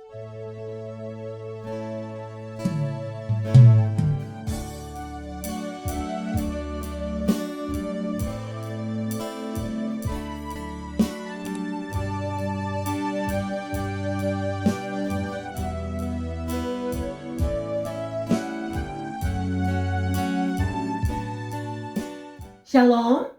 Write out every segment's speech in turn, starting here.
Shalom,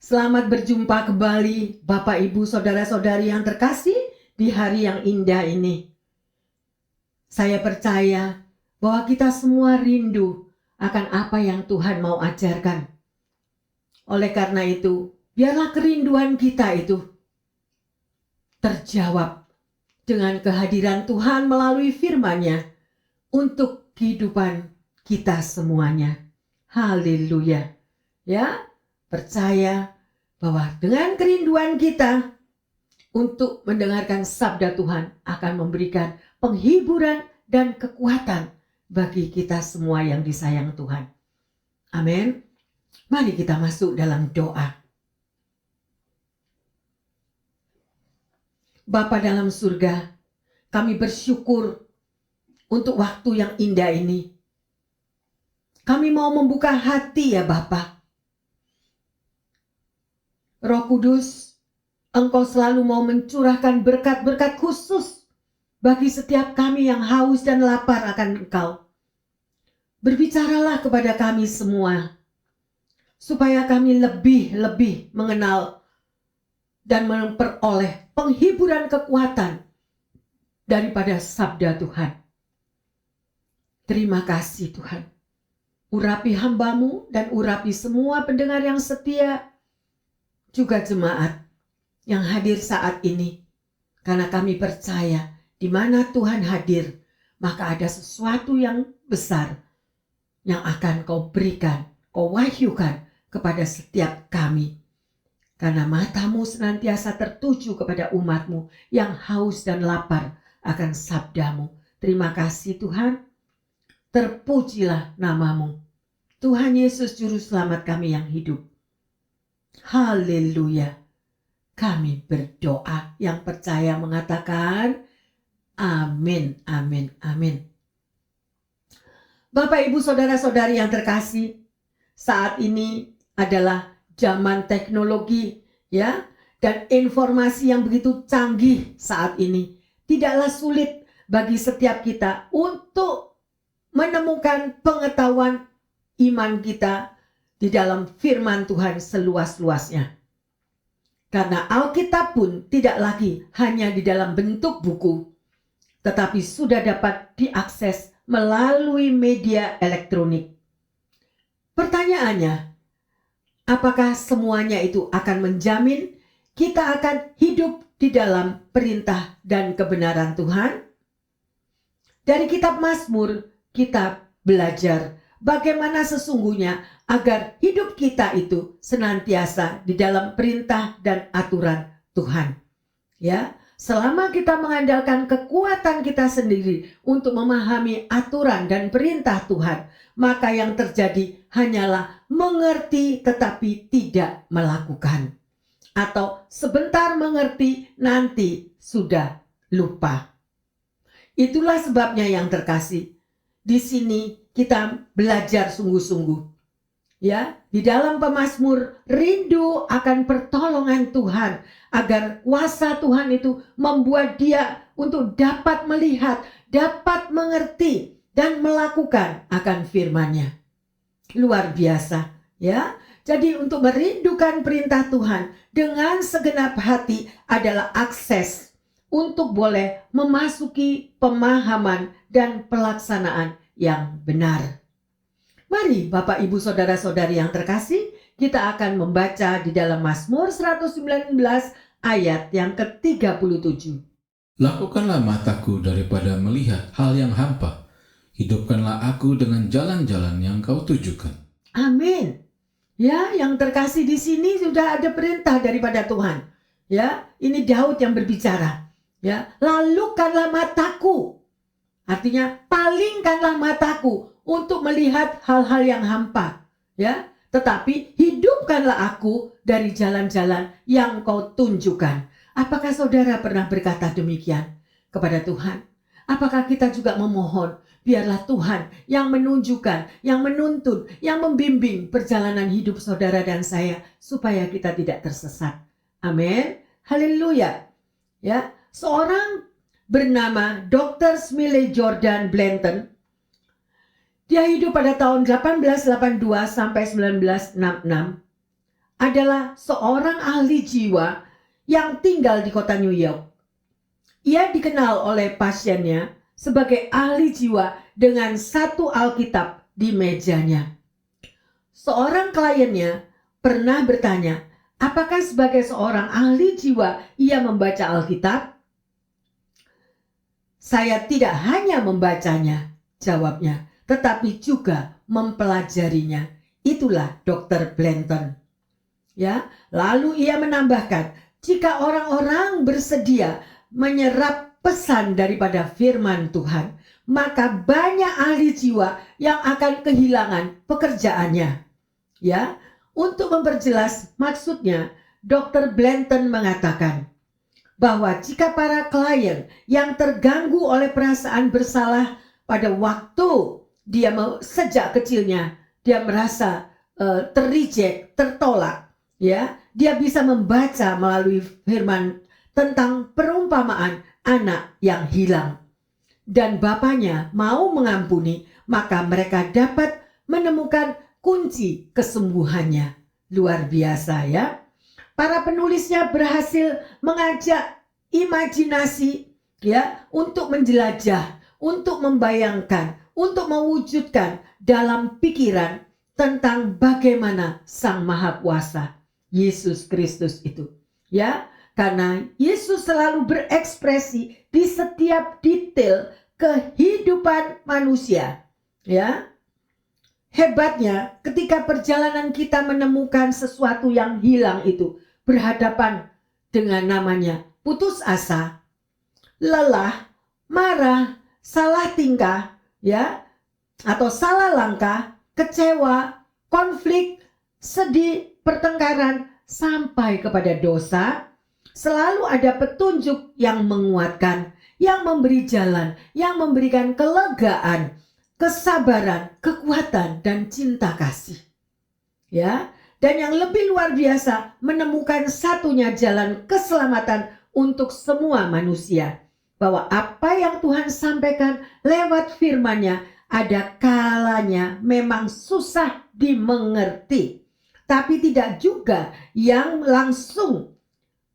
selamat berjumpa kembali Bapak Ibu Saudara-saudari yang terkasih di hari yang indah ini. Saya percaya bahwa kita semua rindu akan apa yang Tuhan mau ajarkan. Oleh karena itu, biarlah kerinduan kita itu terjawab dengan kehadiran Tuhan melalui firman-Nya untuk kehidupan kita semuanya. Haleluya. Ya, percaya bahwa dengan kerinduan kita untuk mendengarkan sabda Tuhan akan memberikan penghiburan dan kekuatan bagi kita semua yang disayang Tuhan. Amin. Mari kita masuk dalam doa. Bapa dalam surga, kami bersyukur untuk waktu yang indah ini. Kami mau membuka hati ya Bapa. Roh Kudus, Engkau selalu mau mencurahkan berkat-berkat khusus bagi setiap kami yang haus dan lapar akan Engkau. Berbicaralah kepada kami semua, supaya kami lebih mengenal dan memperoleh penghiburan kekuatan daripada sabda Tuhan. Terima kasih Tuhan. Urapi hamba-Mu dan urapi semua pendengar yang setia, juga jemaat yang hadir saat ini. Karena kami percaya di mana Tuhan hadir, maka ada sesuatu yang besar yang akan Kau berikan, Kau wahyukan kepada setiap kami. Karena mata-Mu senantiasa tertuju kepada umat-Mu yang haus dan lapar akan sabda-Mu. Terima kasih Tuhan. Terpujilah nama-Mu. Tuhan Yesus Juru Selamat kami yang hidup. Haleluya. Kami berdoa yang percaya mengatakan amin, amin, amin. Bapak Ibu Saudara-saudari yang terkasih, saat ini adalah zaman teknologi ya, dan informasi yang begitu canggih saat ini. Tidaklah sulit bagi setiap kita untuk menemukan pengetahuan iman kita di dalam firman Tuhan seluas-luasnya. Karena Alkitab pun tidak lagi hanya di dalam bentuk buku, tetapi sudah dapat diakses melalui media elektronik. Pertanyaannya, apakah semuanya itu akan menjamin kita akan hidup di dalam perintah dan kebenaran Tuhan? Dari kitab Mazmur kita belajar bagaimana sesungguhnya agar hidup kita itu senantiasa di dalam perintah dan aturan Tuhan. Ya, selama kita mengandalkan kekuatan kita sendiri untuk memahami aturan dan perintah Tuhan, maka yang terjadi hanyalah mengerti tetapi tidak melakukan. Atau sebentar mengerti, nanti sudah lupa. Itulah sebabnya yang terkasih. Di sini kita belajar sungguh-sungguh. Ya, di dalam pemazmur rindu akan pertolongan Tuhan agar kuasa Tuhan itu membuat dia untuk dapat melihat, dapat mengerti dan melakukan akan firman-Nya. Luar biasa, ya. Jadi untuk merindukan perintah Tuhan dengan segenap hati adalah akses untuk boleh memasuki pemahaman dan pelaksanaan yang benar. Mari Bapak Ibu Saudara-saudari yang terkasih, kita akan membaca di dalam Mazmur 119 ayat yang ke-37. Lakukanlah mataku daripada melihat hal yang hampa. Hidupkanlah aku dengan jalan-jalan yang Kau tujukan. Amin. Ya, yang terkasih di sini sudah ada perintah daripada Tuhan. Ya, ini Daud yang berbicara. Ya, lalukanlah mataku. Artinya palingkanlah mataku untuk melihat hal-hal yang hampa, ya. Tetapi hidupkanlah aku dari jalan-jalan yang Kau tunjukkan. Apakah saudara pernah berkata demikian? kepada Tuhan? Apakah kita juga memohon, biarlah Tuhan yang menunjukkan, yang menuntun, yang membimbing perjalanan hidup saudara dan saya supaya kita tidak tersesat. Amin. Haleluya. Ya, seorang bernama Dr. Smiley Jordan Blanton. Dia hidup pada tahun 1882 sampai 1966. Adalah seorang ahli jiwa yang tinggal di kota New York. Ia dikenal oleh pasiennya sebagai ahli jiwa dengan satu Alkitab di mejanya. Seorang kliennya pernah bertanya, apakah sebagai seorang ahli jiwa ia membaca Alkitab? Saya tidak hanya membacanya, jawabnya, tetapi juga mempelajarinya. Itulah Dr. Blanton. Ya, lalu ia menambahkan, jika orang-orang bersedia menyerap pesan daripada firman Tuhan, maka banyak ahli jiwa yang akan kehilangan pekerjaannya. Ya, untuk memperjelas maksudnya, Dr. Blanton mengatakan bahwa jika para klien yang terganggu oleh perasaan bersalah pada waktu dia sejak kecilnya dia merasa terreject, tertolak, ya, dia bisa membaca melalui firman tentang perumpamaan anak yang hilang. Dan bapaknya mau mengampuni, maka mereka dapat menemukan kunci kesembuhannya. Luar biasa ya. Para penulisnya berhasil mengajak imajinasi ya untuk menjelajah, untuk membayangkan, untuk mewujudkan dalam pikiran tentang bagaimana Sang Maha Kuasa Yesus Kristus itu. Ya, karena Yesus selalu berekspresi di setiap detail kehidupan manusia. Ya, hebatnya ketika perjalanan kita menemukan sesuatu yang hilang itu, berhadapan dengan namanya putus asa, lelah, marah, salah tingkah, ya, atau salah langkah, kecewa, konflik, sedih, pertengkaran, sampai kepada dosa, selalu ada petunjuk yang menguatkan, yang memberi jalan, yang memberikan kelegaan, kesabaran, kekuatan, dan cinta kasih. Ya, dan yang lebih luar biasa, menemukan satunya jalan keselamatan untuk semua manusia. Bahwa apa yang Tuhan sampaikan lewat firman-Nya ada kalanya memang susah dimengerti. Tapi tidak juga yang langsung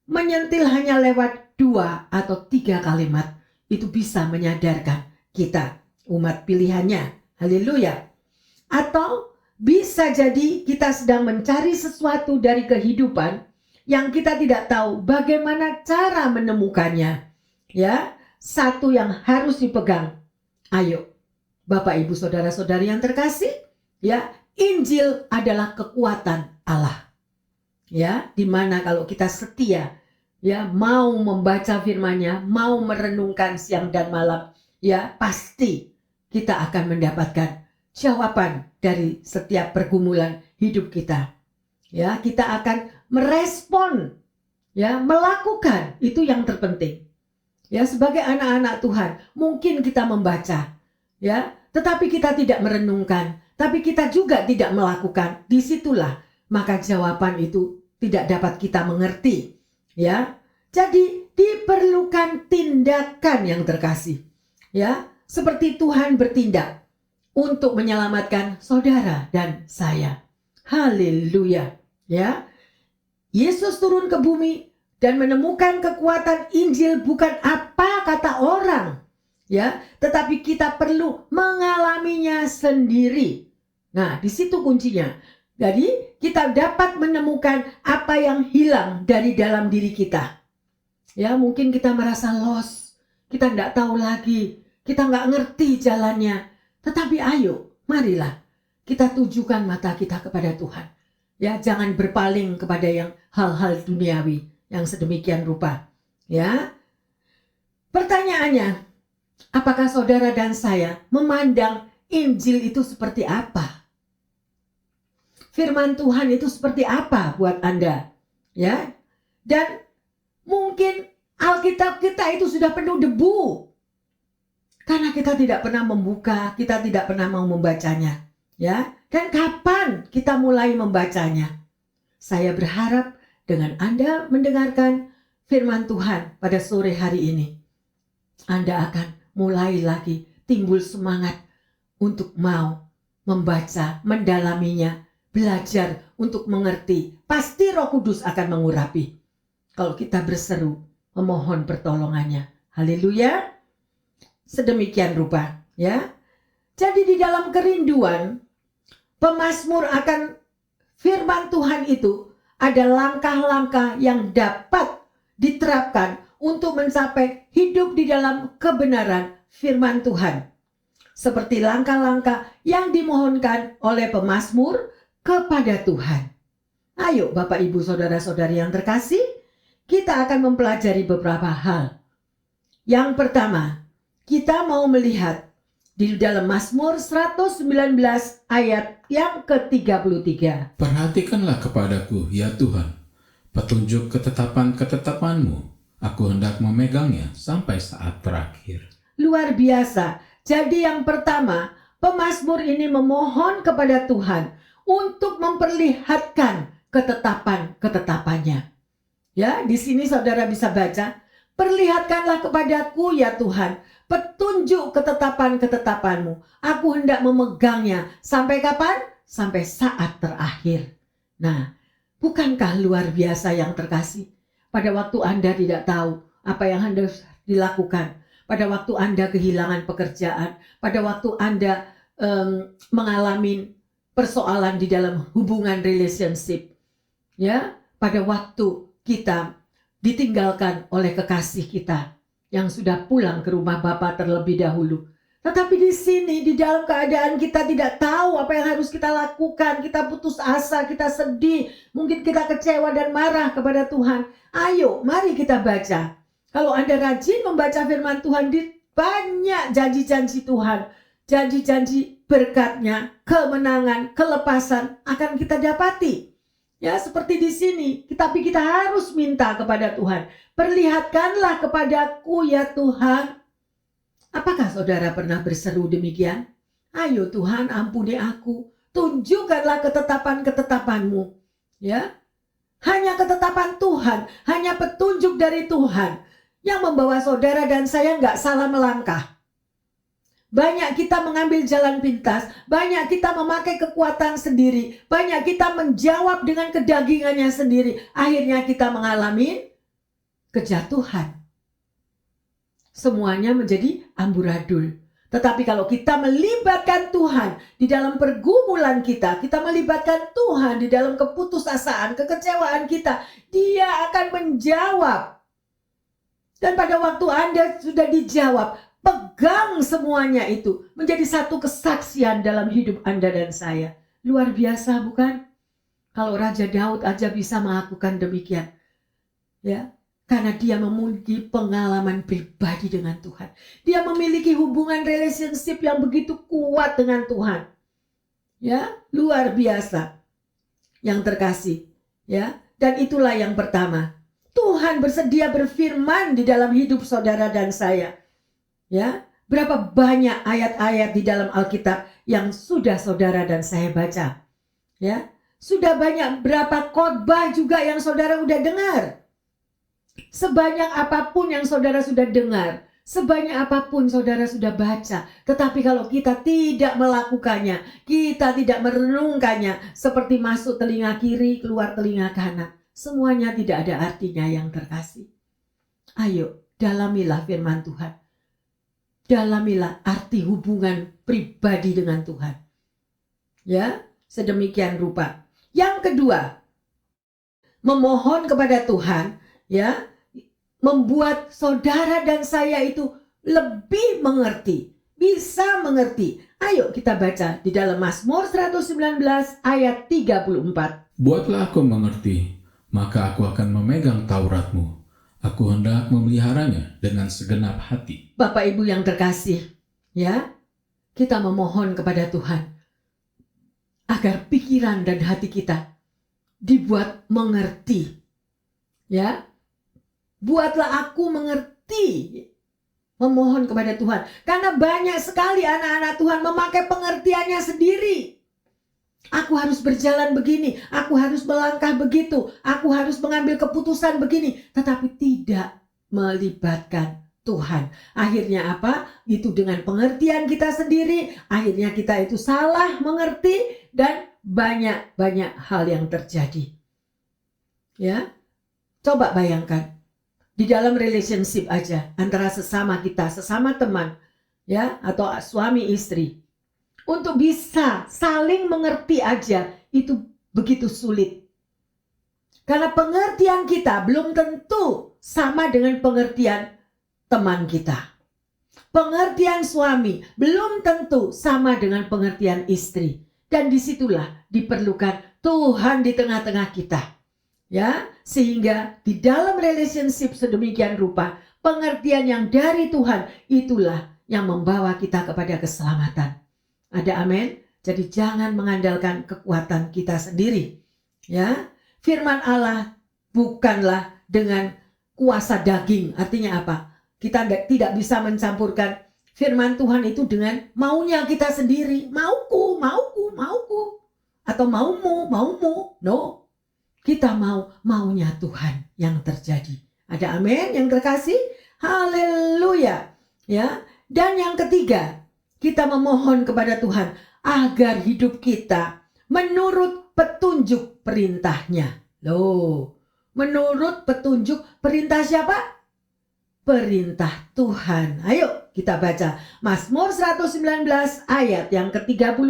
menyentil hanya lewat 2 atau 3 kalimat. Itu bisa menyadarkan kita, umat pilihannya. Haleluya. Atau bisa jadi kita sedang mencari sesuatu dari kehidupan yang kita tidak tahu bagaimana cara menemukannya. Ya, satu yang harus dipegang. Ayo, Bapak, Ibu, Saudara-saudari yang terkasih, ya, Injil adalah kekuatan Allah. Ya, dimana kalau kita setia, ya, mau membaca firman-Nya, mau merenungkan siang dan malam, ya, pasti kita akan mendapatkan jawaban dari setiap pergumulan hidup kita. Ya, kita akan merespon, ya, melakukan, itu yang terpenting. Ya, sebagai anak-anak Tuhan, mungkin kita membaca, ya, tetapi kita tidak merenungkan, tapi kita juga tidak melakukan. Disitulah maka jawaban itu tidak dapat kita mengerti. Ya, jadi diperlukan tindakan yang terkasih. Ya, seperti Tuhan bertindak untuk menyelamatkan saudara dan saya. Haleluya. Ya, Yesus turun ke bumi dan menemukan kekuatan Injil bukan apa kata orang, ya, tetapi kita perlu mengalaminya sendiri. Nah, di situ kuncinya. Jadi kita dapat menemukan apa yang hilang dari dalam diri kita. Ya, mungkin kita merasa lost, kita tidak tahu lagi, kita nggak ngerti jalannya. Tetapi ayo, marilah kita tujukan mata kita kepada Tuhan. Ya, jangan berpaling kepada yang hal-hal duniawi yang sedemikian rupa. Ya, pertanyaannya, apakah saudara dan saya memandang Injil itu seperti apa? Firman Tuhan itu seperti apa buat Anda? Ya, dan mungkin Alkitab kita itu sudah penuh debu. Karena kita tidak pernah membuka, kita tidak pernah mau membacanya. Ya, dan kapan kita mulai membacanya? Saya berharap dengan Anda mendengarkan firman Tuhan pada sore hari ini, Anda akan mulai lagi timbul semangat untuk mau membaca, mendalaminya, belajar untuk mengerti. Pasti Roh Kudus akan mengurapi kalau kita berseru memohon pertolongannya. Haleluya. Sedemikian rupa, ya. Jadi di dalam kerinduan, pemazmur akan firman Tuhan itu ada langkah-langkah yang dapat diterapkan untuk mencapai hidup di dalam kebenaran firman Tuhan. Seperti langkah-langkah yang dimohonkan oleh pemazmur kepada Tuhan. Ayo Bapak Ibu Saudara-saudari yang terkasih, kita akan mempelajari beberapa hal. Yang pertama, kita mau melihat di dalam Mazmur 119 ayat yang ke-33. Perhatikanlah kepadaku, ya Tuhan, petunjuk ketetapan-ketetapanmu. Aku hendak memegangnya sampai saat terakhir. Luar biasa. Jadi yang pertama, pemazmur ini memohon kepada Tuhan untuk memperlihatkan ketetapan-ketetapannya. Ya, di sini saudara bisa baca, perlihatkanlah kepadaku ya Tuhan, petunjuk ketetapan-ketetapanmu. Aku hendak memegangnya. Sampai kapan? Sampai saat terakhir. Nah, bukankah luar biasa yang terkasih? Pada waktu Anda tidak tahu apa yang harus dilakukan, pada waktu Anda kehilangan pekerjaan, pada waktu Anda mengalami persoalan di dalam hubungan relationship, ya, pada waktu kita ditinggalkan oleh kekasih kita yang sudah pulang ke rumah Bapa terlebih dahulu. Tetapi di sini, di dalam keadaan kita tidak tahu apa yang harus kita lakukan, kita putus asa, kita sedih, mungkin kita kecewa dan marah kepada Tuhan. Ayo, mari kita baca. Kalau Anda rajin membaca firman Tuhan, di banyak janji-janji Tuhan, janji-janji berkatnya, kemenangan, kelepasan akan kita dapati. Ya, seperti di sini, tapi kita harus minta kepada Tuhan. Perlihatkanlah kepadaku ya Tuhan. Apakah saudara pernah berseru demikian? Ayo Tuhan, ampuni aku. Tunjukkanlah ketetapan-ketetapanmu. Ya, hanya ketetapan Tuhan, hanya petunjuk dari Tuhan yang membawa saudara dan saya nggak salah melangkah. Banyak kita mengambil jalan pintas, banyak kita memakai kekuatan sendiri, banyak kita menjawab dengan kedagingannya sendiri. Akhirnya kita mengalami kejatuhan. Semuanya menjadi amburadul. Tetapi kalau kita melibatkan Tuhan di dalam pergumulan kita, kita melibatkan Tuhan di dalam keputusasaan, kekecewaan kita, Dia akan menjawab. Dan pada waktu Anda sudah dijawab, pegang semuanya itu menjadi satu kesaksian dalam hidup Anda dan saya. Luar biasa bukan? Kalau Raja Daud aja bisa melakukan demikian. Ya, karena dia memiliki pengalaman pribadi dengan Tuhan. Dia memiliki hubungan relationship yang begitu kuat dengan Tuhan. Ya, luar biasa. Yang terkasih, ya. Dan itulah yang pertama. Tuhan bersedia berfirman di dalam hidup saudara dan saya. Ya, berapa banyak ayat-ayat di dalam Alkitab yang sudah saudara dan saya baca. Ya, sudah banyak berapa khotbah juga yang saudara udah dengar. Sebanyak apapun yang saudara sudah dengar, sebanyak apapun saudara sudah baca, tetapi kalau kita tidak melakukannya, kita tidak merenungkannya, seperti masuk telinga kiri, keluar telinga kanan, semuanya tidak ada artinya yang terkasih. Ayo, dalamilah firman Tuhan. Dalamilah arti hubungan pribadi dengan Tuhan. Ya, sedemikian rupa. Yang kedua, memohon kepada Tuhan, ya, membuat saudara dan saya itu lebih mengerti, bisa mengerti. Ayo kita baca di dalam Mazmur 119 ayat 34. Buatlah aku mengerti, maka aku akan memegang Tauratmu. Aku hendak memeliharanya dengan segenap hati. Bapak Ibu yang terkasih, ya, kita memohon kepada Tuhan agar pikiran dan hati kita dibuat mengerti, ya. Buatlah aku mengerti. Memohon kepada Tuhan. Karena banyak sekali anak-anak Tuhan memakai pengertiannya sendiri. Aku harus berjalan begini, aku harus melangkah begitu, aku harus mengambil keputusan begini. Tetapi tidak melibatkan Tuhan. Akhirnya apa? Itu dengan pengertian kita sendiri. Akhirnya kita itu salah mengerti dan banyak hal yang terjadi. Ya, coba bayangkan. Di dalam relationship aja antara sesama kita, sesama teman, ya, atau suami istri, untuk bisa saling mengerti aja itu begitu sulit. Karena pengertian kita belum tentu sama dengan pengertian teman kita. Pengertian suami belum tentu sama dengan pengertian istri. Dan disitulah diperlukan Tuhan di tengah-tengah kita. Ya, sehingga di dalam relationship sedemikian rupa, pengertian yang dari Tuhan itulah yang membawa kita kepada keselamatan. Ada amin? Jadi jangan mengandalkan kekuatan kita sendiri. Ya, firman Allah bukanlah dengan kuasa daging. Artinya apa? Kita tidak bisa mencampurkan firman Tuhan itu dengan maunya kita sendiri. Mauku. Atau maumu. No. Kita maunya Tuhan yang terjadi. Ada amin yang terkasih? Haleluya. Ya. Dan yang ketiga, kita memohon kepada Tuhan agar hidup kita menurut petunjuk perintahnya. Loh, menurut petunjuk perintah siapa? Perintah Tuhan. Ayo kita baca Mazmur 119 ayat yang ke-35.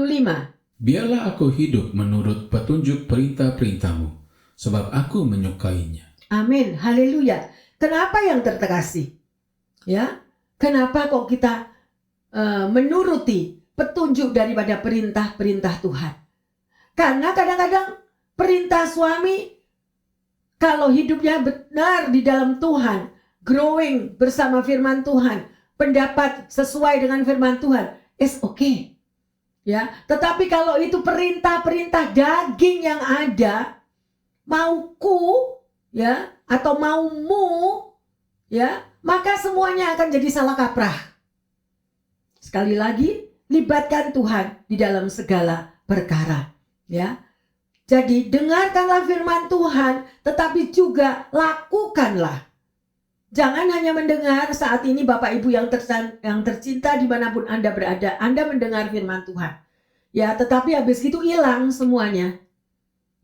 Biarlah aku hidup menurut petunjuk perintah-perintahmu, sebab aku menyukainya. Amin, haleluya. Kenapa yang terkasih? Ya, kenapa kok kita menuruti petunjuk daripada perintah-perintah Tuhan? Karena kadang-kadang perintah suami, kalau hidupnya benar di dalam Tuhan, growing bersama firman Tuhan, pendapat sesuai dengan firman Tuhan, is okay. Ya, tetapi kalau itu perintah-perintah daging yang ada, mauku, ya, atau maumu, ya, maka semuanya akan jadi salah kaprah. Sekali lagi, libatkan Tuhan di dalam segala perkara, ya. Jadi dengarkanlah firman Tuhan, tetapi juga lakukanlah. Jangan hanya mendengar. Saat ini Bapak Ibu yang tercinta dimanapun Anda berada, Anda mendengar firman Tuhan, ya, tetapi habis itu hilang semuanya.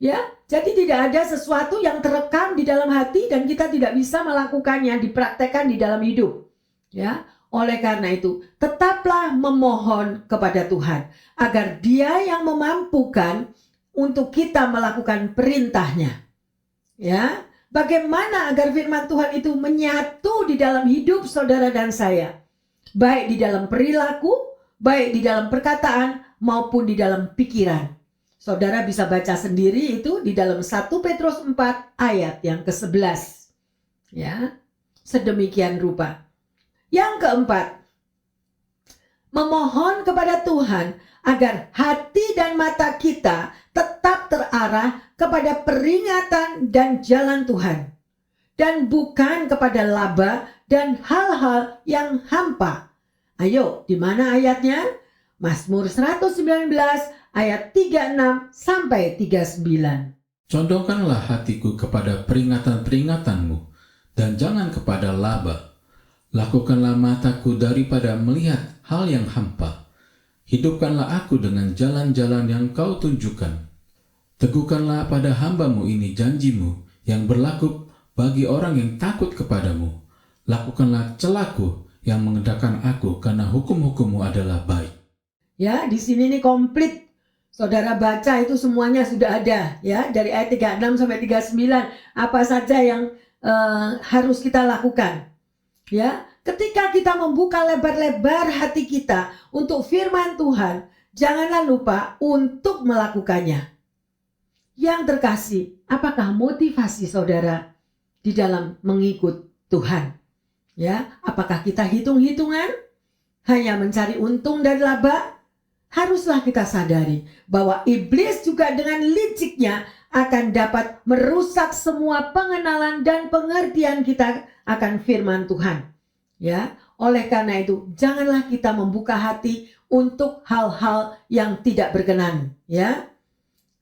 Ya, jadi tidak ada sesuatu yang terekam di dalam hati dan kita tidak bisa melakukannya, dipraktekkan di dalam hidup. Ya, oleh karena itu, tetaplah memohon kepada Tuhan agar Dia yang memampukan untuk kita melakukan perintahnya. Ya, bagaimana agar firman Tuhan itu menyatu di dalam hidup saudara dan saya, baik di dalam perilaku, baik di dalam perkataan maupun di dalam pikiran. Saudara bisa baca sendiri itu di dalam 1 Petrus 4 ayat yang ke-11. Ya, sedemikian rupa. Yang keempat, memohon kepada Tuhan agar hati dan mata kita tetap terarah kepada peringatan dan jalan Tuhan, dan bukan kepada laba dan hal-hal yang hampa. Ayo, di mana ayatnya? Mazmur 119 ayat 36 sampai 39. Condongkanlah hatiku kepada peringatan-peringatanmu, dan jangan kepada laba. Lakukanlah mataku daripada melihat hal yang hampa. Hidupkanlah aku dengan jalan-jalan yang kau tunjukkan. Teguhkanlah pada hamba-Mu ini janjimu yang berlaku bagi orang yang takut kepadamu. Lakukanlah celaku yang mengendahkan aku, karena hukum-hukum-Mu adalah baik. Ya, di sini nih komplit. Saudara baca itu semuanya sudah ada, ya, dari ayat 36 sampai 39. Apa saja yang harus kita lakukan? Ya, ketika kita membuka lebar-lebar hati kita untuk firman Tuhan, janganlah lupa untuk melakukannya. Yang terkasih, apakah motivasi saudara di dalam mengikut Tuhan? Ya, apakah kita hitung-hitungan hanya mencari untung dan laba? Haruslah kita sadari bahwa iblis juga dengan liciknya akan dapat merusak semua pengenalan dan pengertian kita akan firman Tuhan. Ya, oleh karena itu janganlah kita membuka hati untuk hal-hal yang tidak berkenan, ya.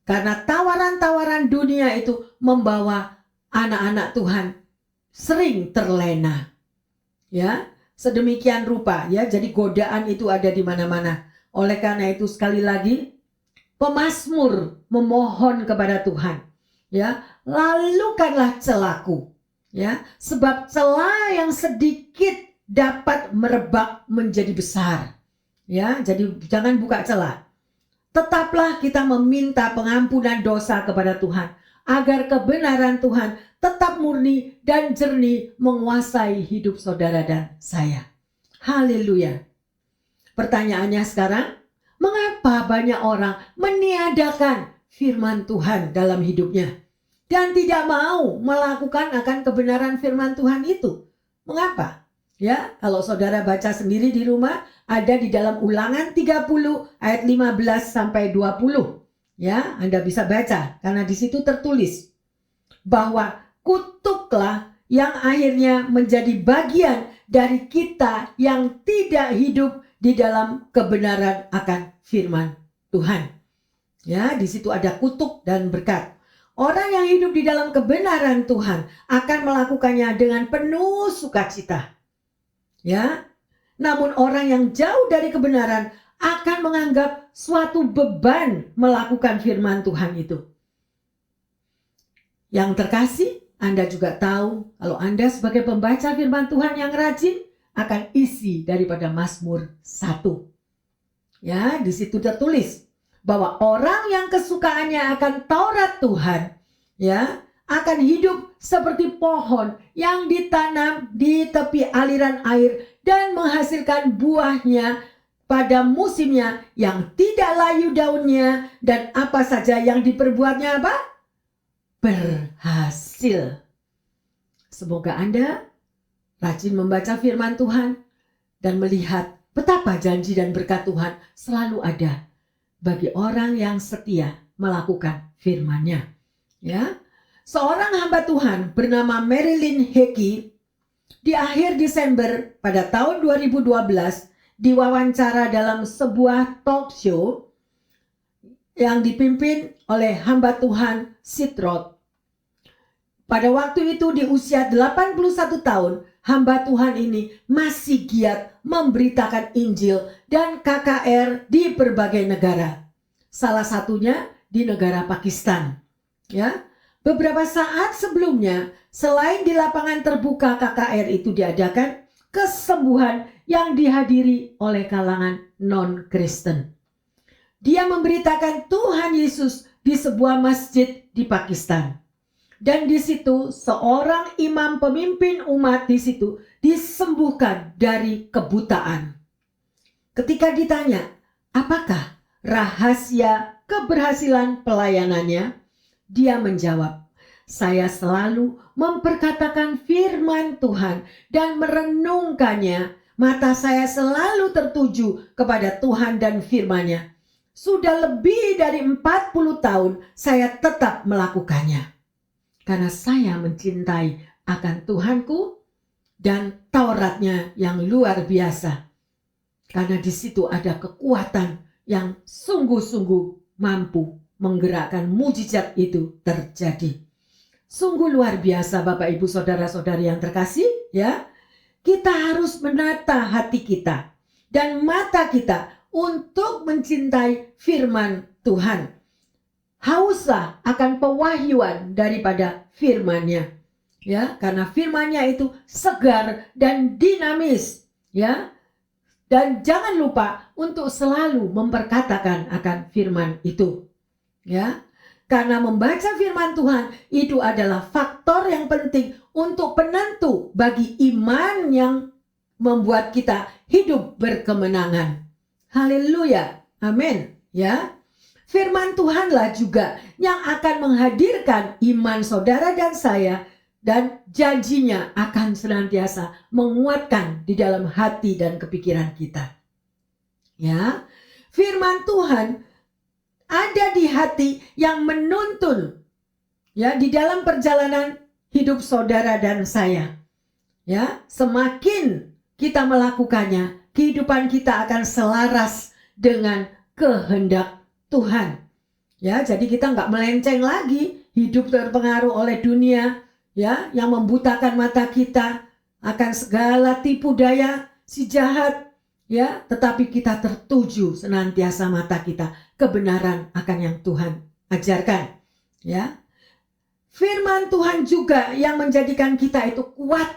Karena tawaran-tawaran dunia itu membawa anak-anak Tuhan sering terlena. Ya, sedemikian rupa, ya. Jadi godaan itu ada di mana-mana. Oleh karena itu sekali lagi pemazmur memohon kepada Tuhan, ya, lalukanlah celaku, ya, sebab celah yang sedikit dapat merebak menjadi besar, ya. Jadi jangan buka celah. Tetaplah kita meminta pengampunan dosa kepada Tuhan, agar kebenaran Tuhan tetap murni dan jernih menguasai hidup saudara dan saya. Haleluya. Pertanyaannya sekarang, mengapa banyak orang meniadakan firman Tuhan dalam hidupnya dan tidak mau melakukan akan kebenaran firman Tuhan itu? Mengapa? Ya, kalau saudara baca sendiri di rumah, ada di dalam Ulangan 30 ayat 15 sampai 20. Ya, Anda bisa baca karena di situ tertulis bahwa kutuklah yang akhirnya menjadi bagian dari kita yang tidak hidup di dalam kebenaran akan firman Tuhan. Ya, di situ ada kutuk dan berkat. Orang yang hidup di dalam kebenaran Tuhan akan melakukannya dengan penuh sukacita. Ya, namun orang yang jauh dari kebenaran akan menganggap suatu beban melakukan firman Tuhan itu. Yang terkasih, Anda juga tahu kalau Anda sebagai pembaca firman Tuhan yang rajin akan isi daripada Mazmur 1. Ya, di situ tertulis bahwa orang yang kesukaannya akan Taurat Tuhan, ya, akan hidup seperti pohon yang ditanam di tepi aliran air dan menghasilkan buahnya pada musimnya, yang tidak layu daunnya, dan apa saja yang diperbuatnya apa? Berhasil. Semoga Anda rajin membaca firman Tuhan dan melihat betapa janji dan berkat Tuhan selalu ada bagi orang yang setia melakukan firman-Nya. Ya. Seorang hamba Tuhan bernama Marilyn Hickey di akhir Desember pada tahun 2012 diwawancara dalam sebuah talk show yang dipimpin oleh hamba Tuhan Sid Roth. Pada waktu itu di usia 81 tahun, hamba Tuhan ini masih giat memberitakan Injil dan KKR di berbagai negara. Salah satunya di negara Pakistan. Ya. Beberapa saat sebelumnya, selain di lapangan terbuka KKR itu diadakan kesembuhan yang dihadiri oleh kalangan non-Kristen. Dia memberitakan Tuhan Yesus di sebuah masjid di Pakistan. Dan di situ seorang imam pemimpin umat di situ disembuhkan dari kebutaan. Ketika ditanya, apakah rahasia keberhasilan pelayanannya? Dia menjawab, saya selalu memperkatakan firman Tuhan dan merenungkannya. Mata saya selalu tertuju kepada Tuhan dan firman-Nya. Sudah lebih dari 40 tahun saya tetap melakukannya. Karena saya mencintai akan Tuhanku dan Tauratnya yang luar biasa. Karena di situ ada kekuatan yang sungguh-sungguh mampu menggerakkan mujizat itu terjadi. Sungguh luar biasa Bapak Ibu Saudara-saudari yang terkasih, ya. Kita harus menata hati kita dan mata kita untuk mencintai firman Tuhan. Hauslah akan pewahyuan daripada firman-Nya. Ya, karena firman-Nya itu segar dan dinamis, ya. Dan jangan lupa untuk selalu memperkatakan akan firman itu. Ya, karena membaca firman Tuhan itu adalah faktor yang penting untuk penentu bagi iman yang membuat kita hidup berkemenangan. Haleluya, amin. Ya, firman Tuhanlah juga yang akan menghadirkan iman saudara dan saya, dan janjinya akan senantiasa menguatkan di dalam hati dan kepikiran kita. Ya, firman Tuhan ada di hati yang menuntun Ya, di dalam perjalanan hidup saudara dan saya. Ya, semakin kita melakukannya, kehidupan kita akan selaras dengan kehendak Tuhan. Ya, jadi kita nggak melenceng lagi, hidup terpengaruh oleh dunia, ya, yang membutakan mata kita akan segala tipu daya si jahat, ya, tetapi kita tertuju senantiasa mata kita kebenaran akan yang Tuhan ajarkan, ya. Firman Tuhan juga yang menjadikan kita itu kuat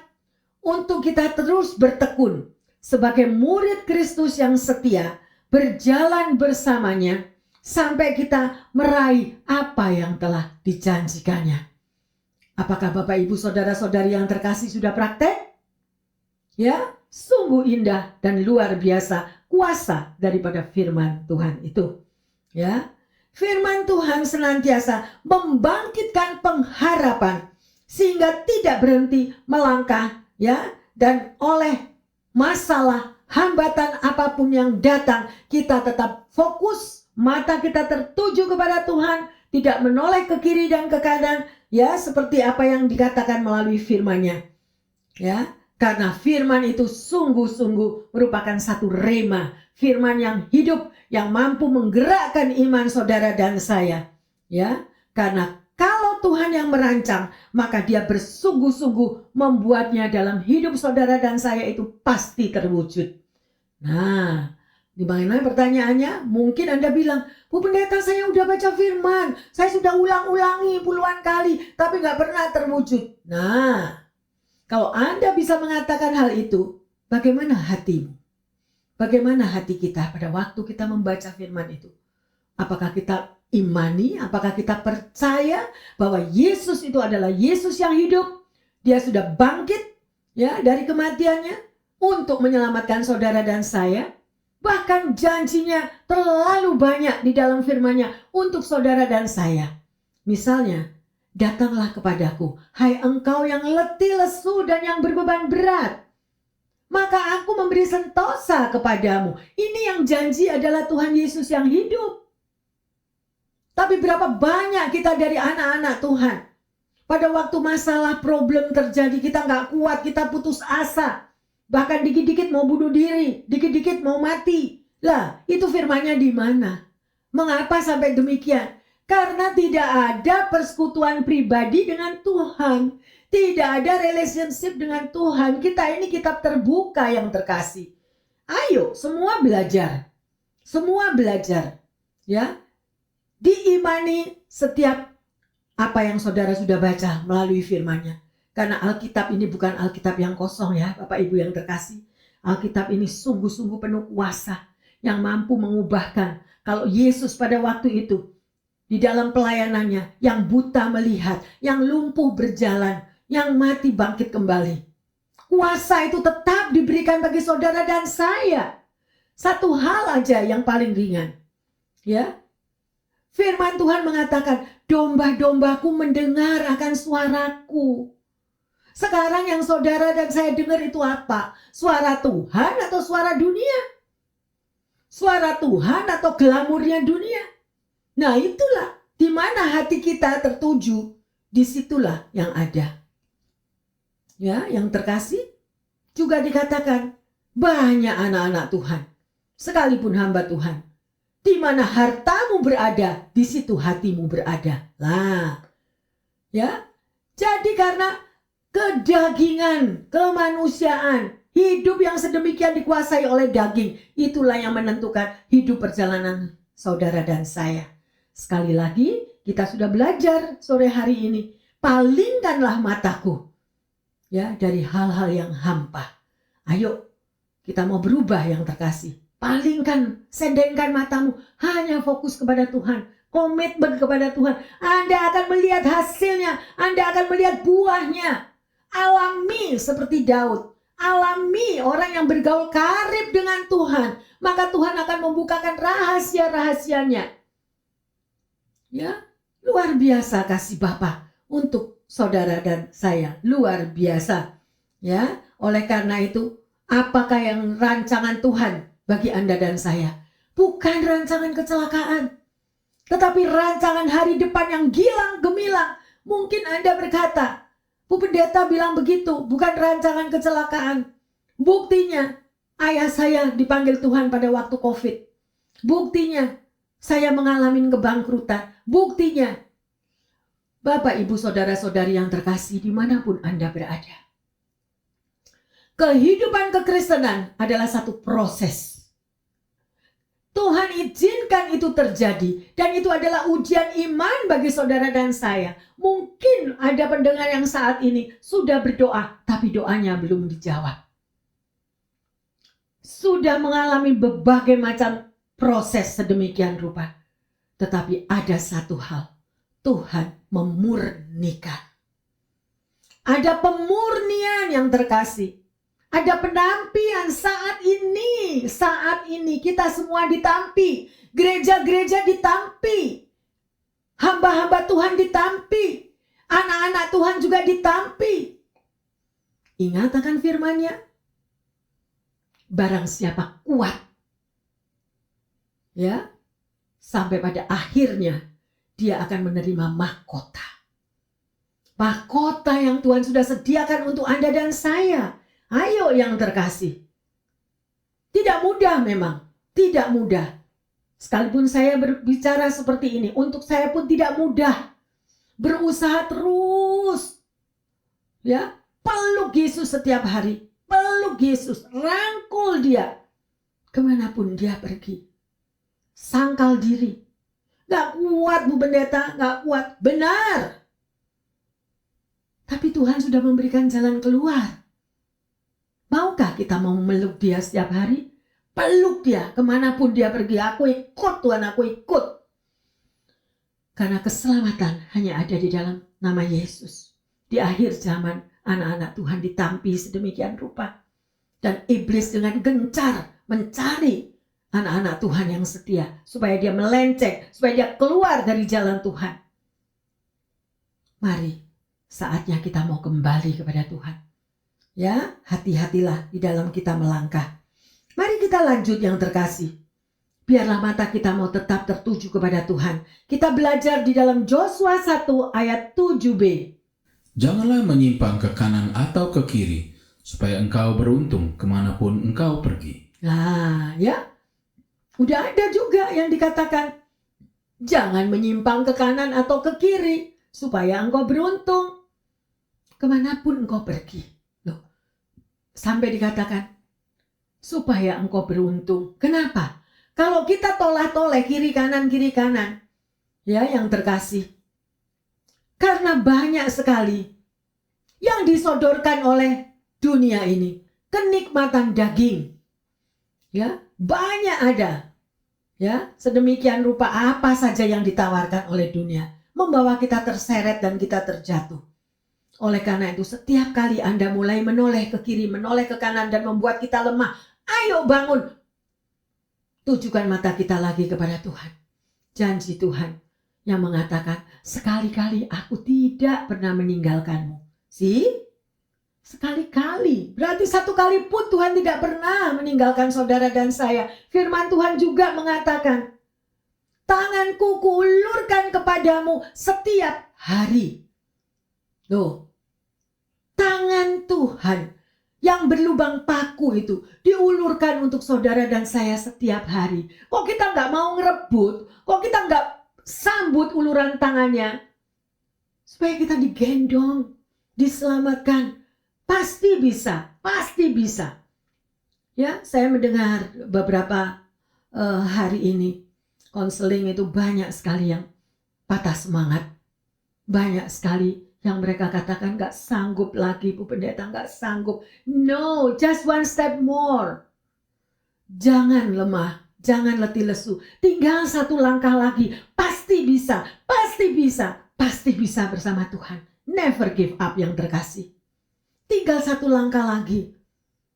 untuk kita terus bertekun sebagai murid Kristus yang setia, berjalan bersamanya sampai kita meraih apa yang telah dijanjikannya. Apakah Bapak Ibu saudara-saudari yang terkasih sudah praktek? Ya, sungguh indah dan luar biasa kuasa daripada firman Tuhan itu. Ya, firman Tuhan senantiasa membangkitkan pengharapan sehingga tidak berhenti melangkah, ya, dan oleh masalah hambatan apapun yang datang kita tetap fokus, mata kita tertuju kepada Tuhan, tidak menoleh ke kiri dan ke kanan, ya, seperti apa yang dikatakan melalui firman-Nya. Ya, karena firman itu sungguh-sungguh merupakan satu rema, firman yang hidup, yang mampu menggerakkan iman saudara dan saya. Ya, karena kalau Tuhan yang merancang, maka Dia bersungguh-sungguh membuatnya dalam hidup saudara dan saya itu pasti terwujud. Nah, di mana pertanyaannya? Mungkin Anda bilang, Bu Pendeta, saya udah baca firman, saya sudah ulang-ulangi puluhan kali, tapi gak pernah terwujud. Nah, kalau Anda bisa mengatakan hal itu, bagaimana hatimu? Bagaimana hati kita pada waktu kita membaca firman itu? Apakah kita imani? Apakah kita percaya bahwa Yesus itu adalah Yesus yang hidup? Dia sudah bangkit, ya, dari kematiannya untuk menyelamatkan saudara dan saya. Bahkan janjinya terlalu banyak di dalam firman-Nya untuk saudara dan saya. Misalnya, datanglah kepadaku, hai engkau yang letih lesu dan yang berbeban berat, maka aku memberi sentosa kepadamu. Ini yang janji adalah Tuhan Yesus yang hidup. Tapi berapa banyak kita dari anak-anak Tuhan, pada waktu masalah problem terjadi, kita gak kuat, kita putus asa, bahkan dikit-dikit mau bunuh diri, dikit-dikit mau mati. Lah, itu firman-Nya di mana? Mengapa sampai demikian? Karena tidak ada persekutuan pribadi dengan Tuhan. Tidak ada relationship dengan Tuhan. Kita ini kitab terbuka yang terkasih. Ayo, semua belajar. Semua belajar. Ya. Diimani setiap apa yang saudara sudah baca melalui firman-Nya. Karena Alkitab ini bukan Alkitab yang kosong ya, Bapak Ibu yang terkasih. Alkitab ini sungguh-sungguh penuh kuasa yang mampu mengubahkan. Kalau Yesus pada waktu itu di dalam pelayanannya, yang buta melihat, yang lumpuh berjalan, yang mati bangkit kembali. Kuasa itu tetap diberikan bagi saudara dan saya. Satu hal aja yang paling ringan. Ya. Firman Tuhan mengatakan, domba-dombaku mendengar akan suaraku. Sekarang yang saudara dan saya dengar itu apa? Suara Tuhan atau suara dunia? Suara Tuhan atau glamurnya dunia? Nah, itulah di mana hati kita tertuju, disitulah yang ada. Ya, yang terkasih juga dikatakan banyak anak-anak Tuhan, sekalipun hamba Tuhan. Di mana hartamu berada, di situ hatimu berada. Lah, ya. Jadi karena kedagingan, kemanusiaan, hidup yang sedemikian dikuasai oleh daging, itulah yang menentukan hidup perjalanan saudara dan saya. Sekali lagi, kita sudah belajar sore hari ini. Palingkanlah mataku, ya, dari hal-hal yang hampa. Ayo, kita mau berubah yang terkasih. Palingkan, sendengkan matamu, hanya fokus kepada Tuhan, komitmen kepada Tuhan. Anda akan melihat hasilnya, Anda akan melihat buahnya. Alami seperti Daud, alami orang yang bergaul karib dengan Tuhan, maka Tuhan akan membukakan rahasia-rahasianya. Ya, luar biasa kasih Bapa untuk saudara dan saya, luar biasa. Ya, oleh karena itu, apakah yang rancangan Tuhan bagi Anda dan saya? Bukan rancangan kecelakaan, tetapi rancangan hari depan yang gilang gemilang, Mungkin Anda berkata, Bu Pendeta bilang begitu, bukan rancangan kecelakaan. Buktinya, ayah saya dipanggil Tuhan pada waktu COVID. Buktinya, saya mengalami kebangkrutan. Buktinya, Bapak, Ibu, Saudara-saudari yang terkasih dimanapun Anda berada. Kehidupan kekristenan adalah satu proses. Tuhan izinkan itu terjadi. Dan itu adalah ujian iman bagi saudara dan saya. Mungkin ada pendengar yang saat ini sudah berdoa, tapi doanya belum dijawab. Sudah mengalami berbagai macam proses sedemikian rupa. Tetapi ada satu hal. Tuhan memurnikan. Ada pemurnian yang terkasih. Ada penampian saat ini kita semua ditampi, gereja-gereja ditampi, hamba-hamba Tuhan ditampi, anak-anak Tuhan juga ditampi. Ingat akan firman-Nya, barang siapa kuat, ya, sampai pada akhirnya dia akan menerima mahkota. Mahkota yang Tuhan sudah sediakan untuk Anda dan saya. Ayo yang terkasih. Tidak mudah memang. Tidak mudah. Sekalipun saya berbicara seperti ini. Untuk saya pun tidak mudah. Berusaha terus. Ya, peluk Yesus setiap hari. Peluk Yesus. Rangkul dia. Kemanapun dia pergi. Sangkal diri. Gak kuat Bu Pendeta. Gak kuat. Benar. Tapi Tuhan sudah memberikan jalan keluar. Maukah kita mau meluk dia setiap hari? Peluk dia kemanapun dia pergi. Aku ikut Tuhan, aku ikut. Karena keselamatan hanya ada di dalam nama Yesus. Di akhir zaman anak-anak Tuhan ditampi sedemikian rupa. Dan iblis dengan gencar mencari anak-anak Tuhan yang setia. Supaya dia melenceng, supaya dia keluar dari jalan Tuhan. Mari, saatnya kita mau kembali kepada Tuhan. Ya, hati-hatilah di dalam kita melangkah. Mari kita lanjut yang terkasih. Biarlah mata kita mau tetap tertuju kepada Tuhan. Kita belajar di dalam Yosua 1 ayat 7b. Janganlah menyimpang ke kanan atau ke kiri, supaya engkau beruntung kemanapun engkau pergi. Nah, ya. Udah ada juga yang dikatakan, jangan menyimpang ke kanan atau ke kiri, supaya engkau beruntung kemanapun engkau pergi. Sampai dikatakan, supaya engkau beruntung. Kenapa? Kalau kita toleh-toleh kiri kanan, ya yang terkasih. Karena banyak sekali yang disodorkan oleh dunia ini. Kenikmatan daging. Ya, banyak ada. Ya, sedemikian rupa apa saja yang ditawarkan oleh dunia. Membawa kita terseret dan kita terjatuh. Oleh karena itu setiap kali Anda mulai menoleh ke kiri, menoleh ke kanan dan membuat kita lemah, ayo bangun. Tujukan mata kita lagi kepada Tuhan. Janji Tuhan yang mengatakan, sekali-kali aku tidak pernah meninggalkanmu. Sekali-kali. Berarti satu kali pun Tuhan tidak pernah meninggalkan saudara dan saya. Firman Tuhan juga mengatakan, tanganku kuulurkan kepadamu setiap hari. Loh. Tangan Tuhan yang berlubang paku itu diulurkan untuk saudara dan saya setiap hari. Kok kita nggak mau ngerebut? Kok kita nggak sambut uluran tangannya? Supaya kita digendong, diselamatkan. Pasti bisa, pasti bisa. Ya, saya mendengar beberapa hari ini konseling itu banyak sekali yang patah semangat. Banyak sekali yang mereka katakan gak sanggup lagi Bu Pendeta, gak sanggup. No, just one step more. Jangan lemah, jangan letih lesu. Tinggal satu langkah lagi. Pasti bisa, pasti bisa, pasti bisa bersama Tuhan. Never give up yang terkasih. Tinggal satu langkah lagi.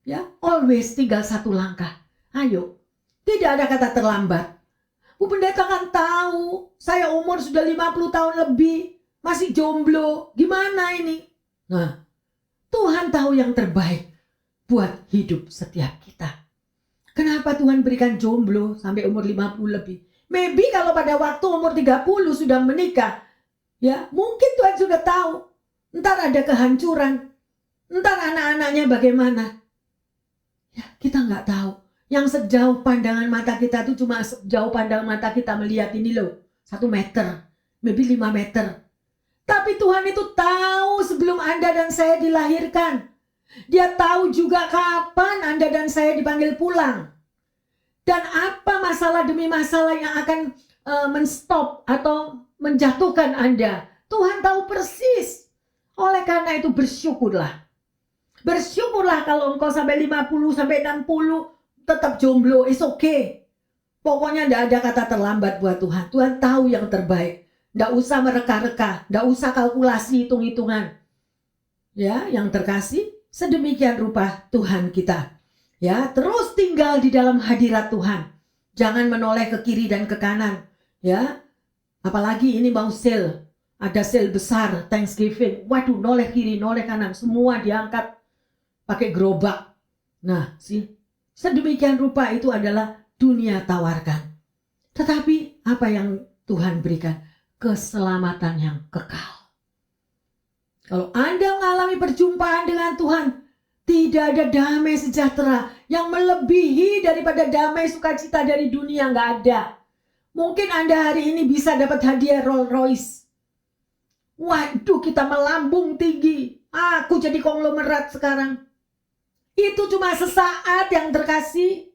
Ya, always tinggal satu langkah. Ayo, tidak ada kata terlambat. Bu Pendeta kan tahu, saya umur sudah 50 tahun lebih. Masih jomblo, gimana ini? Nah, Tuhan tahu yang terbaik buat hidup setiap kita. Kenapa Tuhan berikan jomblo sampai umur 50 lebih? Maybe kalau pada waktu umur 30 sudah menikah, Ya, mungkin Tuhan sudah tahu. Ntar ada kehancuran. Ntar anak-anaknya bagaimana. Ya, kita nggak tahu. Yang sejauh pandangan mata kita itu cuma sejauh pandangan mata kita melihat ini loh. 1 meter, maybe 5 meter. Tapi Tuhan itu tahu sebelum Anda dan saya dilahirkan. Dia tahu juga kapan Anda dan saya dipanggil pulang. Dan apa masalah demi masalah yang akan menstop atau menjatuhkan Anda. Tuhan tahu persis. Oleh karena itu bersyukurlah. Bersyukurlah kalau engkau sampai 50, sampai 60 tetap jomblo. It's okay. Pokoknya tidak ada kata terlambat buat Tuhan. Tuhan tahu yang terbaik. Tidak usah mereka-reka. Tidak usah kalkulasi hitung-hitungan. Ya, yang terkasih, sedemikian rupa Tuhan kita. Ya, terus tinggal di dalam hadirat Tuhan. Jangan menoleh ke kiri dan ke kanan. Ya, apalagi ini mau sale. Ada sale besar Thanksgiving. Waduh, noleh kiri, noleh kanan. Semua diangkat pakai gerobak. Nah, sedemikian rupa itu adalah dunia tawarkan. Tetapi apa yang Tuhan berikan? Keselamatan yang kekal. Kalau Anda mengalami perjumpaan dengan Tuhan, tidak ada damai sejahtera yang melebihi daripada damai sukacita dari dunia. Nggak ada. Mungkin Anda hari ini bisa dapat hadiah Rolls Royce. Waduh, kita melambung tinggi. Aku jadi konglomerat sekarang. Itu cuma sesaat yang terkasih.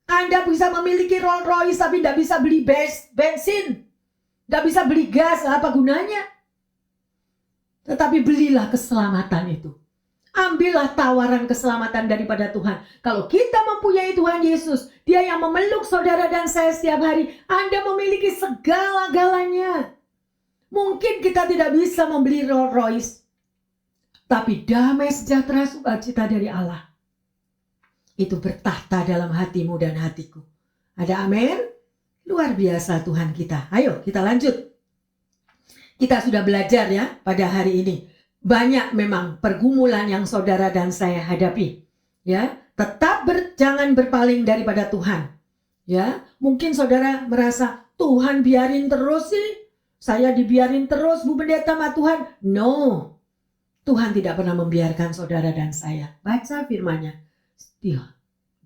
Anda bisa memiliki Rolls Royce tapi tidak bisa beli bensin. Tidak bisa beli gas. Apa gunanya? Tetapi belilah keselamatan itu. Ambillah tawaran keselamatan daripada Tuhan. Kalau kita mempunyai Tuhan Yesus, Dia yang memeluk saudara dan saya setiap hari, Anda memiliki segala-galanya. Mungkin kita tidak bisa membeli Rolls Royce, tapi damai sejahtera sukacita dari Allah itu bertahta dalam hatimu dan hatiku. Ada amin? Luar biasa Tuhan kita. Ayo kita lanjut. Kita sudah belajar ya pada hari ini. Banyak memang pergumulan yang saudara dan saya hadapi. Ya, tetap jangan berpaling daripada Tuhan. Ya, mungkin saudara merasa Tuhan biarin terus sih. Saya dibiarin terus Bu Pendeta sama Tuhan. No. Tuhan tidak pernah membiarkan saudara dan saya. Baca firman-Nya.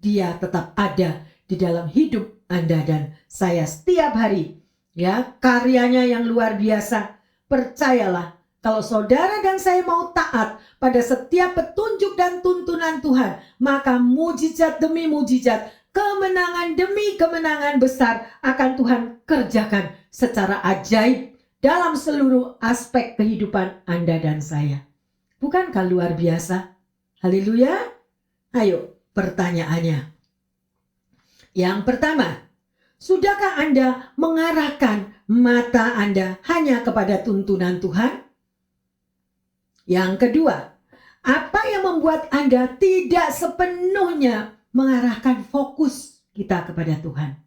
Dia tetap ada di dalam hidup Anda dan saya setiap hari. Ya, karyanya yang luar biasa. Percayalah, kalau saudara dan saya mau taat pada setiap petunjuk dan tuntunan Tuhan, maka mujizat demi mujizat, kemenangan demi kemenangan besar akan Tuhan kerjakan secara ajaib dalam seluruh aspek kehidupan Anda dan saya. Bukankah luar biasa? Haleluya. Ayo, pertanyaannya. Yang pertama, sudahkah Anda mengarahkan mata Anda hanya kepada tuntunan Tuhan? Yang kedua, apa yang membuat Anda tidak sepenuhnya mengarahkan fokus kita kepada Tuhan?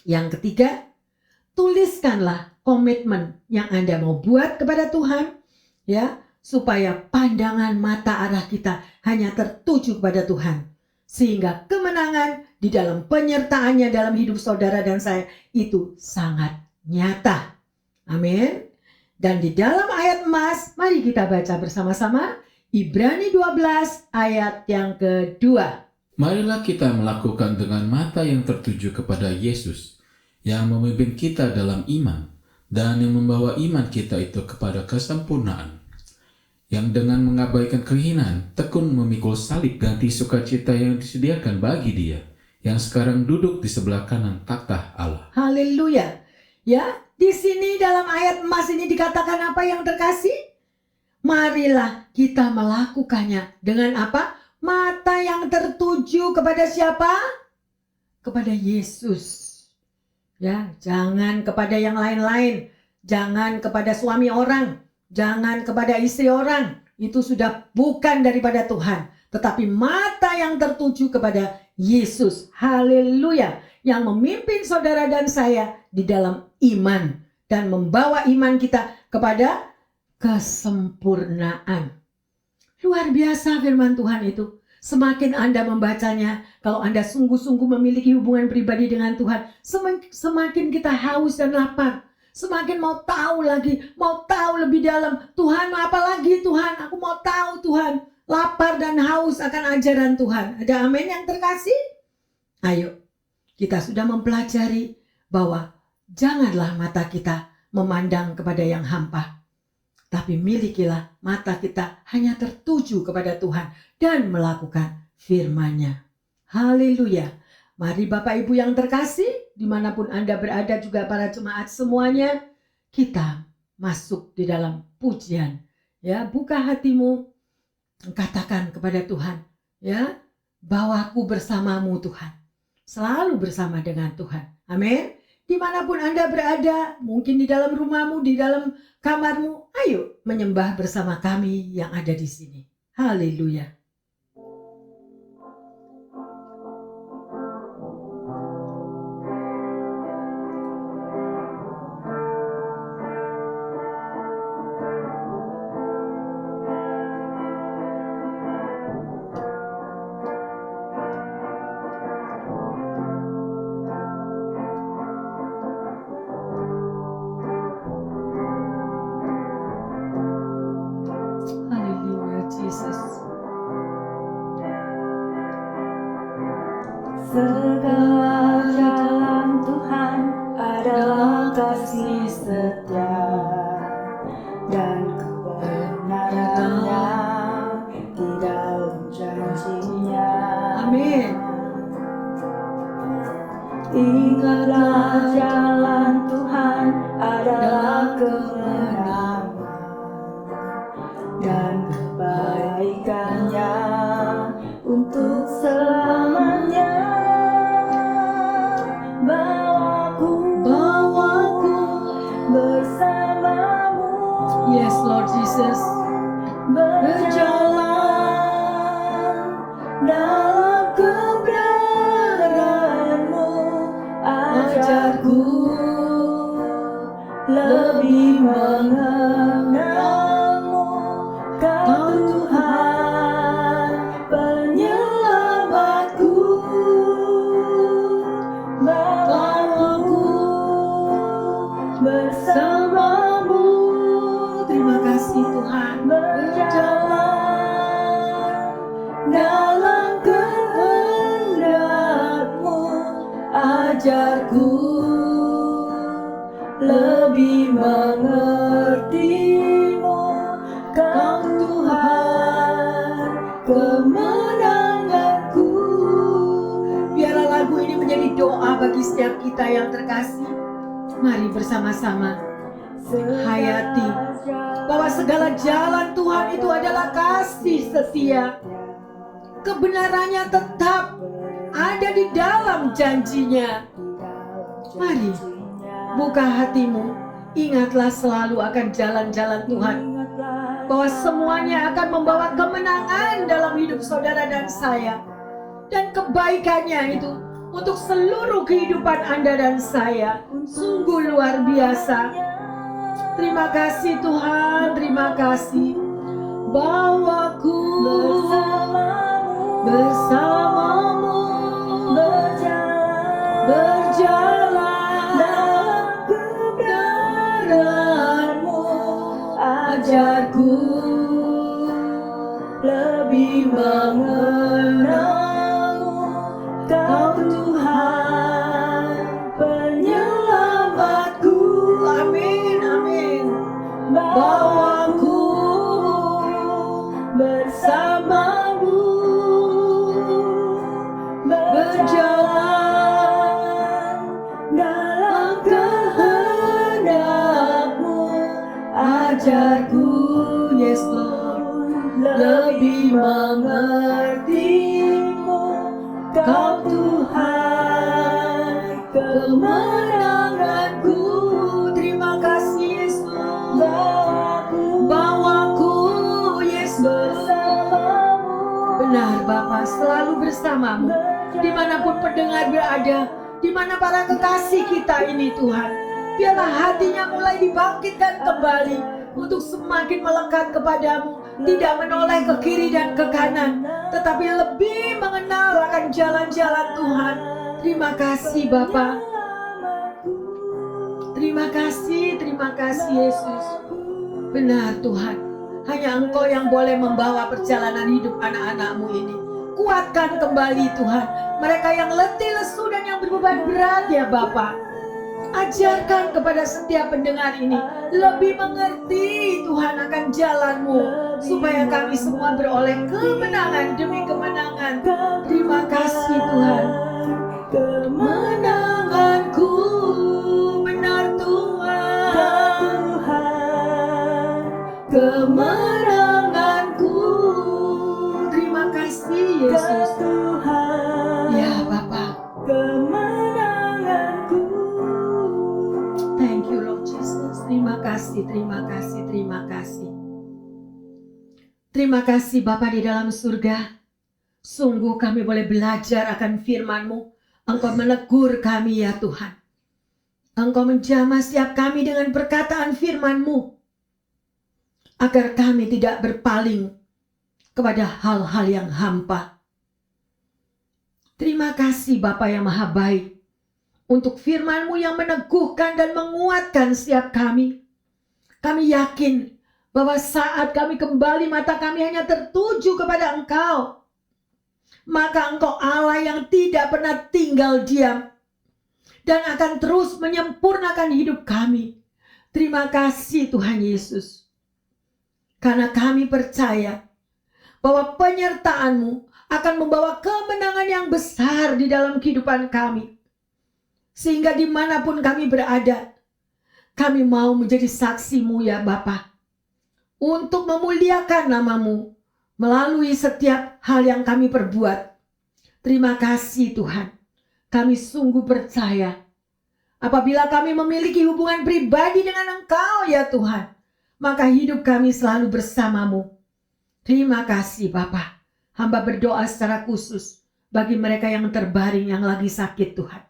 Yang ketiga, tuliskanlah komitmen yang Anda mau buat kepada Tuhan, ya, supaya pandangan mata arah kita hanya tertuju kepada Tuhan. Sehingga kemenangan di dalam penyertaannya dalam hidup saudara dan saya itu sangat nyata. Amin. Dan di dalam ayat emas, mari kita baca bersama-sama Ibrani 12 ayat yang kedua. Marilah kita melakukan dengan mata yang tertuju kepada Yesus, yang memimpin kita dalam iman, dan yang membawa iman kita itu kepada kesempurnaan. Yang dengan mengabaikan kehinaan, tekun memikul salib ganti sukacita yang disediakan bagi Dia, yang sekarang duduk di sebelah kanan takhta Allah. Haleluya. Ya, di sini dalam ayat emas ini dikatakan apa yang terkasih? Marilah kita melakukannya dengan apa? Mata yang tertuju kepada siapa? Kepada Yesus. Ya, jangan kepada yang lain-lain. Jangan kepada suami orang. Jangan kepada istri orang. Itu sudah bukan daripada Tuhan. Tetapi mata yang tertuju kepada Yesus. Haleluya. Yang memimpin saudara dan saya di dalam iman. Dan membawa iman kita kepada kesempurnaan. Luar biasa firman Tuhan itu. Semakin Anda membacanya, kalau Anda sungguh-sungguh memiliki hubungan pribadi dengan Tuhan, semakin kita haus dan lapar. Semakin mau tahu lagi, mau tahu lebih dalam. Tuhan, apa lagi Tuhan? Aku mau tahu Tuhan. Lapar dan haus akan ajaran Tuhan. Ada amin yang terkasih? Ayo, kita sudah mempelajari bahwa janganlah mata kita memandang kepada yang hampa. Tapi milikilah mata kita hanya tertuju kepada Tuhan dan melakukan firman-Nya. Haleluya. Mari Bapak Ibu yang terkasih, dimanapun Anda berada, juga para jemaat semuanya, kita masuk di dalam pujian. Ya, buka hatimu, katakan kepada Tuhan, ya, bahwa aku bersamamu Tuhan. Selalu bersama dengan Tuhan. Amin. Dimanapun Anda berada, mungkin di dalam rumahmu, di dalam kamarmu, ayo menyembah bersama kami yang ada di sini. Haleluya. Segala jalan Tuhan adalah kasih setia dan kebenarannya di dalam janjinya. Amin. Ingatlah jalan Tuhan adalah kebenaran dan kebaikannya untuk selamanya. Bawaku bersamamu. Yes, Lord Jesus. Berjalan dalam kebenaran-Mu. Ajarku lebih mengenal-Mu. Kau Tuhan penyelamatku. Bersamamu. Terima kasih Tuhan. Berjalan dalam kehendak-Mu. Ajarku lebih mengerti-Mu. Kau Tuhan kemenanganku. Biarlah lagu ini menjadi doa bagi setiap kita yang terkasih. Mari bersama-sama hayati bahwa segala jalan Tuhan itu adalah kasih setia. Kebenarannya tetap ada di dalam janjinya. Mari buka hatimu. Ingatlah selalu akan jalan-jalan Tuhan, bahwa semuanya akan membawa kemenangan dalam hidup saudara dan saya. Dan kebaikannya itu untuk seluruh kehidupan Anda dan saya sungguh luar biasa. Terima kasih Tuhan, terima kasih. Bawaku bersamamu, berjalan dalam kebenaran-Mu. Ajarku lebih mengenal Kau Tuhan penyelamatku. Amin, amin. Bawaku bersamamu, berjalan dalam kehendak-Mu. Ajarku, yes Lord, lebih mengerti-Mu. Kau Tuhan kemenanganku. Terima kasih Yesus. Bawaku Yesus bersamamu. Benar Bapa, selalu bersamamu. Dimanapun pendengar berada, dimana para kekasih kita ini Tuhan, biarlah hatinya mulai dibangkitkan kembali untuk semakin melekat kepadamu. Tidak menoleh ke kiri dan ke kanan, tetapi lebih mengenal akan jalan-jalan Tuhan. Terima kasih Bapa. Terima kasih Yesus. Benar Tuhan, hanya Engkau yang boleh membawa perjalanan hidup anak-anak-Mu ini. Kuatkan kembali Tuhan mereka yang letih, lesu, dan yang berbeban berat ya Bapa. Ajarkan kepada setiap pendengar ini lebih mengerti Tuhan akan jalan-Mu, supaya kami semua beroleh kemenangan demi kemenangan. Terima kasih Tuhan. Kemenanganku benar Tuhan, kemenanganku. Terima kasih Yesus. Ya Bapa, kemenanganku. thank you Lord Jesus. Terima kasih, terima kasih, terima kasih. Terima kasih Bapa di dalam surga. Sungguh kami boleh belajar akan firman-Mu. Engkau menegur kami ya Tuhan. Engkau menjamah setiap kami dengan perkataan firman-Mu, agar kami tidak berpaling kepada hal-hal yang hampa. Terima kasih Bapa yang Maha Baik, untuk firman-Mu yang meneguhkan dan menguatkan setiap kami. Kami yakin bahwa saat kami kembali mata kami hanya tertuju kepada Engkau, maka Engkau Allah yang tidak pernah tinggal diam dan akan terus menyempurnakan hidup kami. Terima kasih Tuhan Yesus, karena kami percaya bahwa penyertaan-Mu akan membawa kemenangan yang besar di dalam kehidupan kami. Sehingga dimanapun kami berada, kami mau menjadi saksi-Mu ya Bapa, untuk memuliakan nama-Mu melalui setiap hal yang kami perbuat. Terima kasih Tuhan. Kami sungguh percaya apabila kami memiliki hubungan pribadi dengan Engkau ya Tuhan, maka hidup kami selalu bersama-Mu. Terima kasih Bapa. Hamba berdoa secara khusus bagi mereka yang terbaring, yang lagi sakit Tuhan.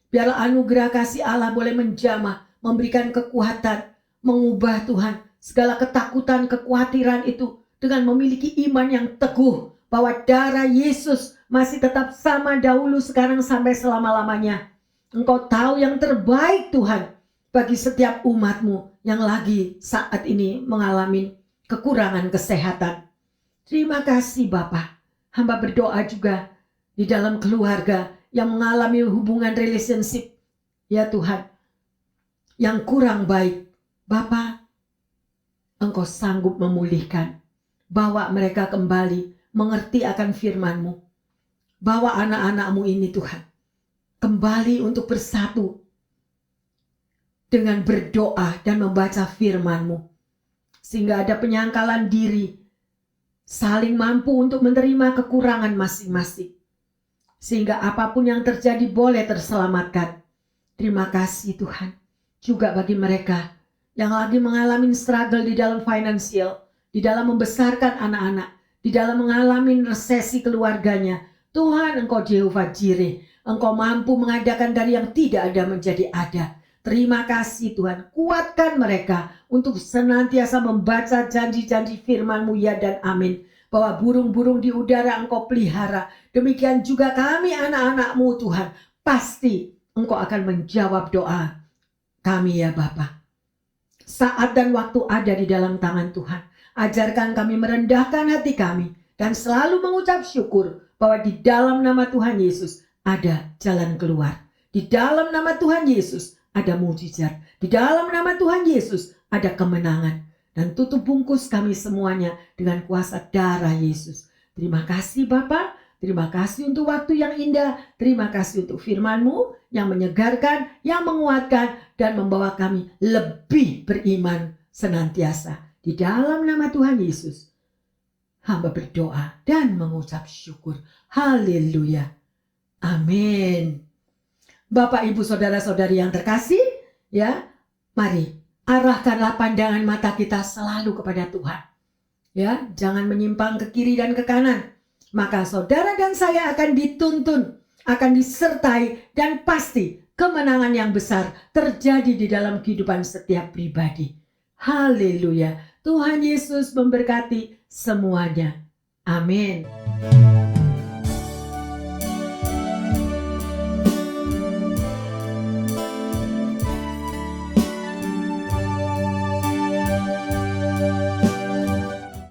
Biarlah anugerah kasih Allah boleh menjamah, memberikan kekuatan, mengubah Tuhan segala ketakutan, kekhawatiran itu dengan memiliki iman yang teguh bahwa darah Yesus masih tetap sama dahulu, sekarang, sampai selama-lamanya. Engkau tahu yang terbaik Tuhan bagi setiap umat-Mu yang lagi saat ini mengalami kekurangan kesehatan. Terima kasih Bapa. Hamba berdoa juga di dalam keluarga yang mengalami hubungan relationship ya Tuhan yang kurang baik. Bapa, Engkau sanggup memulihkan. Bawa mereka kembali mengerti akan firman-Mu. Bawa anak-anak-Mu ini Tuhan kembali untuk bersatu dengan berdoa dan membaca firman-Mu, sehingga ada penyangkalan diri, saling mampu untuk menerima kekurangan masing-masing, sehingga apapun yang terjadi boleh terselamatkan. Terima kasih Tuhan juga bagi mereka yang lagi mengalami struggle di dalam finansial, di dalam membesarkan anak-anak, di dalam mengalami resesi keluarganya. Tuhan, Engkau Jehovah Jireh, Engkau mampu mengadakan dari yang tidak ada menjadi ada. Terima kasih Tuhan, kuatkan mereka untuk senantiasa membaca janji-janji firman-Mu ya dan amin. Bahwa burung-burung di udara Engkau pelihara, demikian juga kami anak-anak-Mu Tuhan. Pasti Engkau akan menjawab doa kami ya Bapa. Saat dan waktu ada di dalam tangan Tuhan. Ajarkan kami merendahkan hati kami dan selalu mengucap syukur bahwa di dalam nama Tuhan Yesus ada jalan keluar. Di dalam nama Tuhan Yesus ada mujizat. Di dalam nama Tuhan Yesus ada kemenangan. Dan tutup bungkus kami semuanya dengan kuasa darah Yesus. Terima kasih Bapa. Terima kasih untuk waktu yang indah. Terima kasih untuk firman-Mu yang menyegarkan, yang menguatkan, dan membawa kami lebih beriman senantiasa. Di dalam nama Tuhan Yesus, hamba berdoa dan mengucap syukur. Haleluya. Amin. Bapak, Ibu, Saudara-saudari yang terkasih, ya, mari arahkanlah pandangan mata kita selalu kepada Tuhan. Ya, jangan menyimpang ke kiri dan ke kanan. Maka saudara dan saya akan dituntun, akan disertai, dan pasti kemenangan yang besar terjadi di dalam kehidupan setiap pribadi. Haleluya. Tuhan Yesus memberkati semuanya. Amin.